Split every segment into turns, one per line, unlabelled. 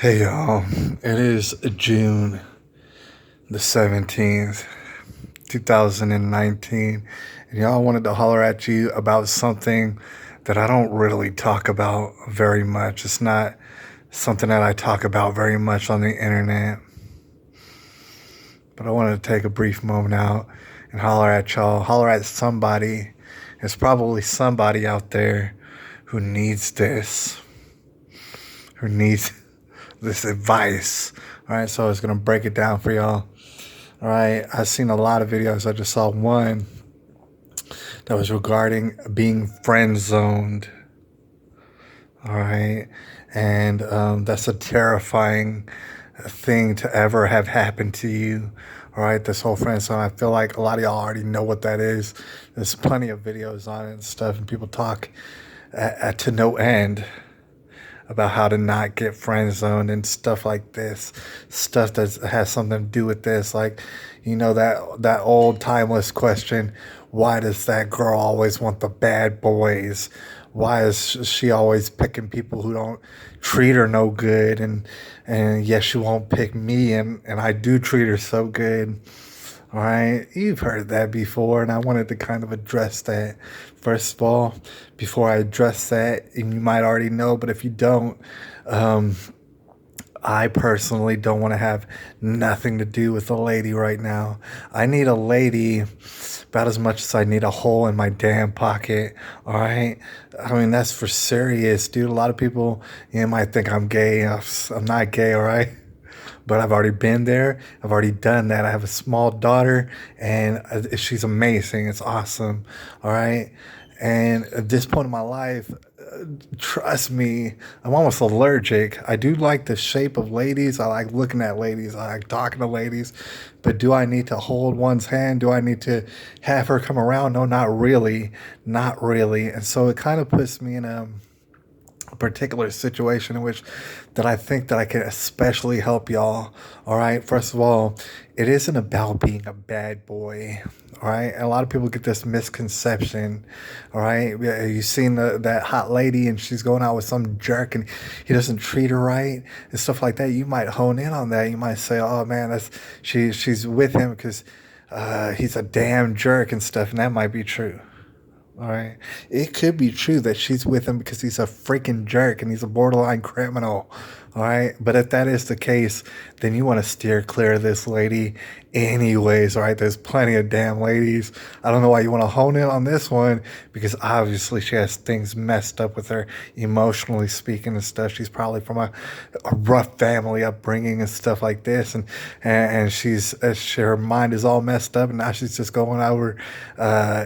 Hey y'all, it is June the 17th, 2019, and y'all wanted to holler at you about something that I don't really talk about very much. It's not something that I talk about very much on the internet, but I wanted to take a brief moment out and holler at y'all, holler at somebody. There's probably somebody out there who needs this, who needs this advice. All right, so I was gonna break it down for y'all. All right, I've seen a lot of videos. I just saw one that was regarding being friend zoned. All right, and that's a terrifying thing to ever have happened to you. All right, this whole friend zone. I feel like a lot of y'all already know what that is. There's plenty of videos on it and stuff, and people talk to no end about how to not get friend zoned and stuff like this, stuff that has something to do with this. Like, that old timeless question: why does that girl always want the bad boys? Why is she always picking people who don't treat her no good? And yes, she won't pick me, and I do treat her so good. All right, you've heard that before, and I wanted to kind of address that. First of all, before I address that, and you might already know, but if you don't, um, I personally don't want to have nothing to do with a lady right now. I need a lady about as much as I need a hole in my damn pocket. All right. I mean, that's for serious, dude. A lot of people, might think I'm gay. I'm not gay. All right. But I've already been there. I've already done that. I have a small daughter, and she's amazing. It's awesome. All right. And at this point in my life, trust me, I'm almost allergic. I do like the shape of ladies. I like looking at ladies. I like talking to ladies. But do I need to hold one's hand? Do I need to have her come around? No, not really. Not really. And so it kind of puts me in a particular situation in which that I think that I can especially help y'all. All right. First of all, it isn't about being a bad boy. All right. And a lot of people get this misconception. All right. You've seen that hot lady and she's going out with some jerk and he doesn't treat her right and stuff like that. You might hone in on that. You might say, oh man, she's with him because he's a damn jerk and stuff. And that might be true. All right. It could be true that she's with him because he's a freaking jerk and he's a borderline criminal. All right. But if that is the case, then you want to steer clear of this lady anyways. All right. There's plenty of damn ladies. I don't know why you want to hone in on this one because obviously she has things messed up with her emotionally speaking and stuff. She's probably from a rough family upbringing and stuff like this. And her mind is all messed up and now she's just going over,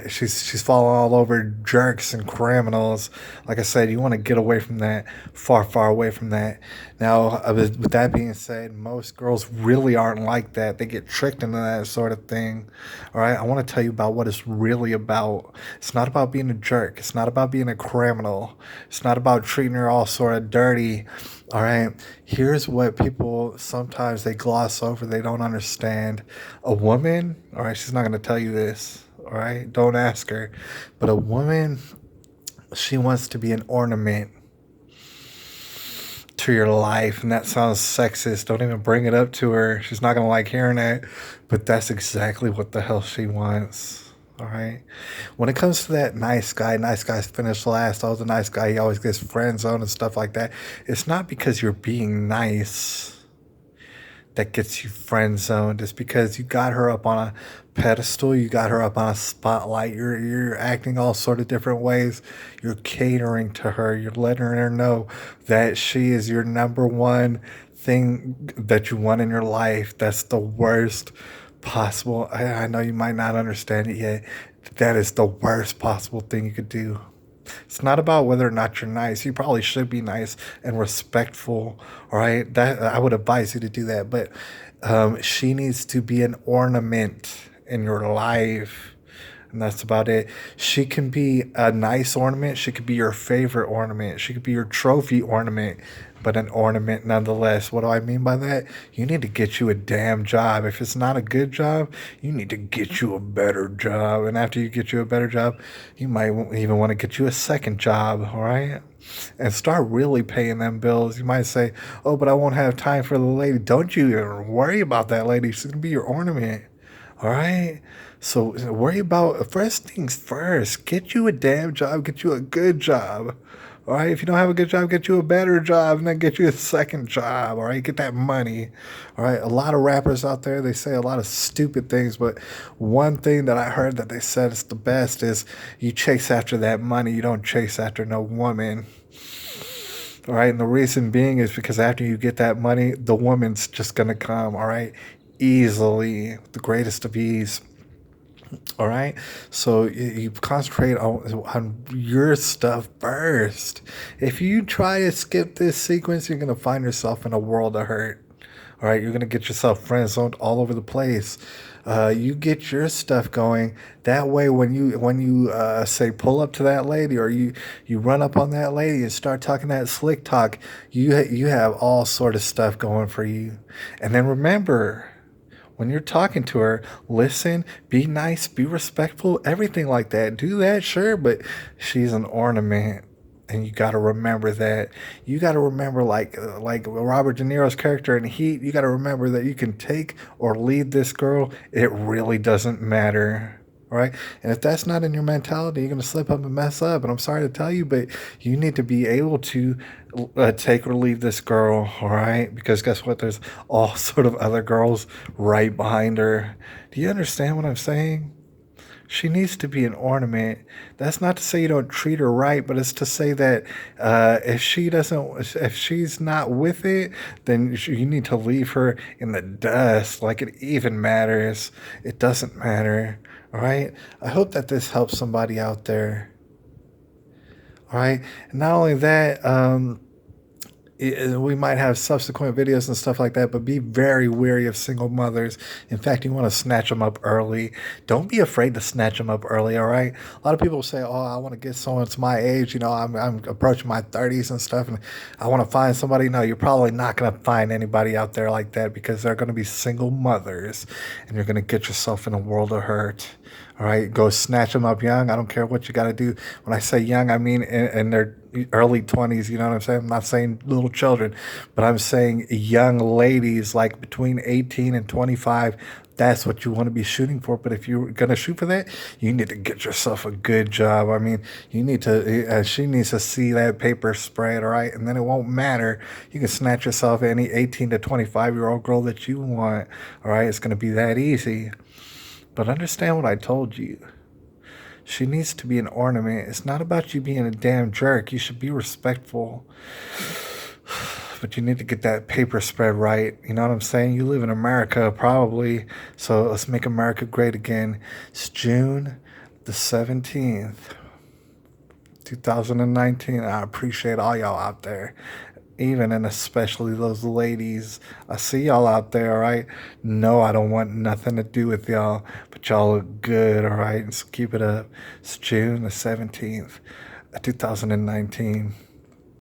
she's falling all over jerks and criminals. Like I said, you want to get away from that, far, far away from that. Now, with that being said, most girls really aren't like that. They get tricked into that sort of thing. All right, I want to tell you about what it's really about. It's not about being a jerk. It's not about being a criminal. It's not about treating her all sort of dirty. All right, here's what people sometimes they gloss over. They don't understand. A woman, all right, she's not going to tell you this. All right, don't ask her. But a woman, she wants to be an ornament to your life, and that sounds sexist. Don't even bring it up to her. She's not gonna like hearing that, but that's exactly what the hell she wants. All right. When it comes to that nice guys finish last. Oh, the nice guy, he always gets friend zoned and stuff like that. It's not because you're being nice that gets you friend zoned. It's because you got her up on a pedestal, you got her up on a spotlight. You're acting all sort of different ways. You're catering to her. You're letting her know that she is your number one thing that you want in your life. That's the worst possible. I know you might not understand it yet. That is the worst possible thing you could do. It's not about whether or not you're nice. You probably should be nice and respectful. All right, that I would advise you to do that. But she needs to be an ornament in your life. And that's about it. She can be a nice ornament. She could be your favorite ornament. She could be your trophy ornament, but an ornament nonetheless. What do I mean by that? You need to get you a damn job. If it's not a good job, you need to get you a better job. And after you get you a better job, you might even want to get you a second job, all right? And start really paying them bills. You might say, oh, but I won't have time for the lady. Don't you even worry about that lady. She's going to be your ornament. All right. So worry about first things first. Get you a damn job. Get you a good job. All right. If you don't have a good job, get you a better job and then get you a second job. All right. Get that money. All right. A lot of rappers out there, they say a lot of stupid things, but one thing that I heard that they said is the best is you chase after that money. You don't chase after no woman. All right. And the reason being is because after you get that money, the woman's just going to come. All right. Easily, the greatest of ease. All right. So you concentrate on your stuff first. If you try to skip this sequence, you're going to find yourself in a world of hurt. All right. You're going to get yourself friend zoned all over the place. You get your stuff going that way. When you say pull up to that lady, or you run up on that lady and start talking that slick talk, you have all sort of stuff going for you. And then remember, when you're talking to her, listen, be nice, be respectful, everything like that. Do that, sure, but she's an ornament. And you got to remember that. You got to remember, like Robert De Niro's character in Heat, you got to remember that you can take or leave this girl. It really doesn't matter. All right. And if that's not in your mentality, you're going to slip up and mess up. And I'm sorry to tell you, but you need to be able to take or leave this girl. All right. Because guess what? There's all sort of other girls right behind her. Do you understand what I'm saying? She needs to be an ornament. That's not to say you don't treat her right, but it's to say that if she's not with it, then you need to leave her in the dust. Like it even matters. It doesn't matter. All right. I hope that this helps somebody out there. All right. And not only that, we might have subsequent videos and stuff like that, but be very wary of single mothers. In fact, you want to snatch them up early. Don't be afraid to snatch them up early, all right? A lot of people say, oh, I want to get someone that's my age. You know, I'm approaching my 30s and stuff, and I want to find somebody. No, you're probably not going to find anybody out there like that because they're going to be single mothers, and you're going to get yourself in a world of hurt. All right, go snatch them up young. I don't care what you got to do. When I say young, I mean in their early 20s. You know what I'm saying? I'm not saying little children, but I'm saying young ladies, like between 18 and 25. That's what you want to be shooting for. But if you're going to shoot for that, you need to get yourself a good job. I mean, you need to, she needs to see that paper spread, all right? And then it won't matter. You can snatch yourself any 18 to 25-year-old girl that you want, all right? It's going to be that easy. But understand what I told you. She needs to be an ornament. It's not about you being a damn jerk. You should be respectful. But you need to get that paper spread right. You know what I'm saying? You live in America, probably. So let's make America great again. It's June the 17th, 2019. I appreciate all y'all out there. Even and especially those ladies. I see y'all out there, all right? No, I don't want nothing to do with y'all, but y'all look good, all right? So keep it up. It's June the 17th, 2019.